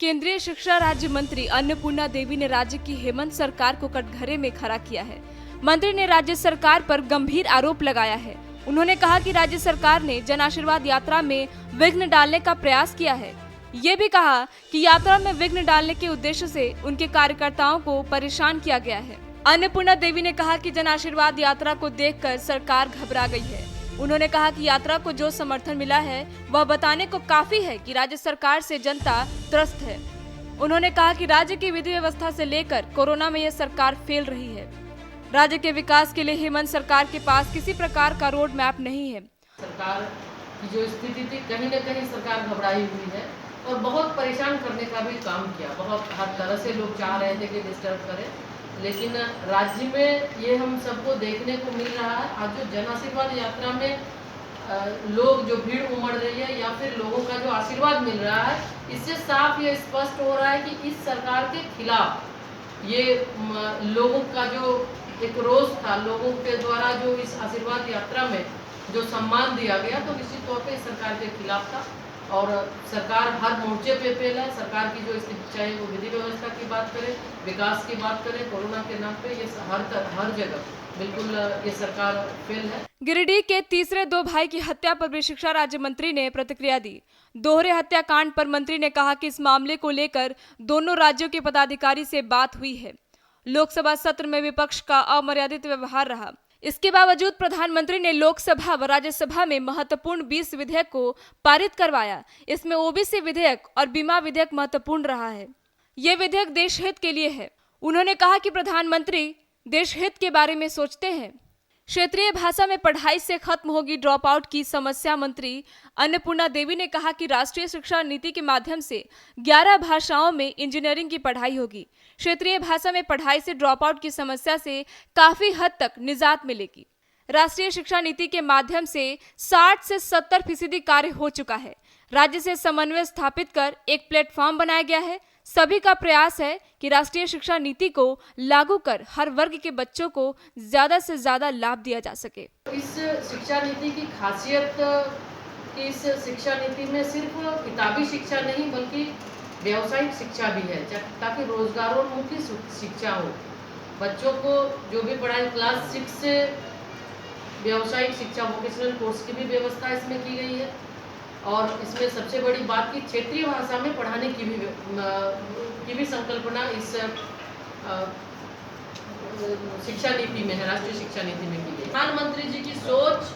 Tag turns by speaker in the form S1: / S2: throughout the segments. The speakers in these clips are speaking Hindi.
S1: केंद्रीय शिक्षा राज्य मंत्री अन्नपूर्णा देवी ने राज्य की हेमंत सरकार को कटघरे में खड़ा किया है। मंत्री ने राज्य सरकार पर गंभीर आरोप लगाया है। उन्होंने कहा कि राज्य सरकार ने जन आशीर्वाद यात्रा में विघ्न डालने का प्रयास किया है। ये भी कहा कि यात्रा में विघ्न डालने के उद्देश्य से उनके कार्यकर्ताओं को परेशान किया गया है। अन्नपूर्णा देवी ने कहा कि जन आशीर्वाद यात्रा को देखकर सरकार घबरा गई है। उन्होंने कहा कि यात्रा को जो समर्थन मिला है वह बताने को काफी है कि राज्य सरकार से जनता त्रस्त है। उन्होंने कहा कि राज्य की विधि व्यवस्था से लेकर कोरोना में यह सरकार फेल रही है। राज्य के विकास के लिए हेमंत सरकार के पास किसी प्रकार का रोड मैप नहीं है।
S2: सरकार की जो स्थिति थी, कहीं न कहीं सरकार घबराई हुई है और बहुत परेशान करने का भी काम किया। बहुत हर तरह से लोग चाह रहे थे कि डिस्टर्ब करें, लेकिन राज्य में ये हम सबको देखने को मिल रहा है। आज जो जन आशीर्वाद यात्रा में लोग जो भीड़ उमड़ रही है या फिर लोगों का जो आशीर्वाद मिल रहा है, इससे साफ ये स्पष्ट हो रहा है कि इस सरकार के खिलाफ ये लोगों का जो एक रोष था, लोगों के द्वारा जो इस आशीर्वाद यात्रा में जो सम्मान दिया गया, तो निश्चित तौर पे इस सरकार के खिलाफ था। और सरकार हर मोर्चे पे फेल है। सरकार की जो स्थिति, चाहे वो विधि व्यवस्था की बात करें, विकास की बात करें, कोरोना के नाम पे, ये हर जगह बिल्कुल ये सरकार फेल है।
S1: गिरिडीह के तीसरे दो भाई की हत्या पर भी शिक्षा राज्य मंत्री ने प्रतिक्रिया दी। दोहरे हत्याकांड पर मंत्री ने कहा कि इस मामले को लेकर दोनों राज्यों के पदाधिकारी से बात हुई है। लोकसभा सत्र में विपक्ष का अमर्यादित व्यवहार रहा। इसके बावजूद प्रधानमंत्री ने लोकसभा व राज्यसभा में महत्वपूर्ण 20 विधेयक को पारित करवाया। इसमें ओबीसी विधेयक और बीमा विधेयक महत्वपूर्ण रहा है। ये विधेयक देश हित के लिए है। उन्होंने कहा कि प्रधानमंत्री देश हित के बारे में सोचते हैं। क्षेत्रीय भाषा में पढ़ाई से खत्म होगी ड्रॉप आउट की समस्या। मंत्री अन्नपूर्णा देवी ने कहा कि राष्ट्रीय शिक्षा नीति के माध्यम से 11 भाषाओं में इंजीनियरिंग की पढ़ाई होगी। क्षेत्रीय भाषा में पढ़ाई से ड्रॉप आउट की समस्या से काफी हद तक निजात मिलेगी। राष्ट्रीय शिक्षा नीति के माध्यम से 60 से 70% कार्य हो चुका है। राज्य से समन्वय स्थापित कर एक प्लेटफॉर्म बनाया गया है। सभी का प्रयास है कि राष्ट्रीय शिक्षा नीति को लागू कर हर वर्ग के बच्चों को ज्यादा से ज्यादा लाभ दिया जा सके।
S2: इस शिक्षा नीति की खासियत कि इस शिक्षा नीति में सिर्फ किताबी शिक्षा नहीं बल्कि व्यावसायिक शिक्षा भी है, ताकि रोजगारोन्मुखी शिक्षा हो। बच्चों को जो भी पढ़ाई क्लास 6 से व्यावसायिक शिक्षा, वोकेशनल कोर्स की भी व्यवस्था इसमें की गई है। और इसमें सबसे बड़ी बात की क्षेत्रीय भाषा में पढ़ाने की भी संकल्पना इस शिक्षा नीति में है, राष्ट्रीय शिक्षा नीति में की गई। प्रधानमंत्री जी की सोच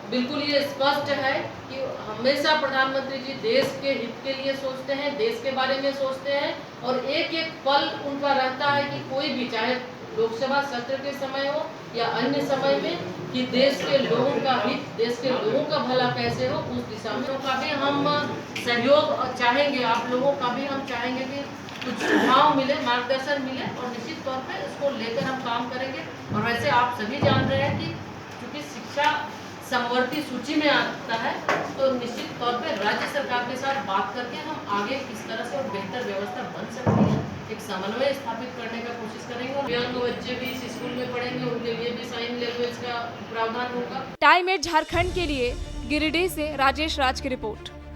S2: बिल्कुल ये स्पष्ट है कि हमेशा प्रधानमंत्री जी देश के हित के लिए सोचते हैं, देश के बारे में सोचते हैं। और एक एक पल उनका रहता है कि कोई भी, चाहे लोकसभा सत्र के समय हो या अन्य समय में, कि देश के लोगों का हित, देश के लोगों का भला कैसे हो, उस दिशा में का भी हम सहयोग चाहेंगे। आप लोगों का भी हम चाहेंगे कि कुछ सुझाव मिले, मार्गदर्शन मिले, और निश्चित तौर पे इसको लेकर हम काम करेंगे। और वैसे आप सभी जान रहे हैं कि चूंकि शिक्षा समवर्ती सूची में आता है, तो निश्चित तौर पे राज्य सरकार के साथ बात करके हम आगे किस तरह से और बेहतर व्यवस्था बन सकती है, एक समन्वय स्थापित करने का कोशिश करेंगे। दिव्यांग बच्चे भी इस स्कूल में पढ़ेंगे, उनके लिए भी साइन लैंग्वेज का प्रावधान होगा।
S1: टाइम 8 झारखंड के लिए गिरिडीह से राजेश राज की रिपोर्ट।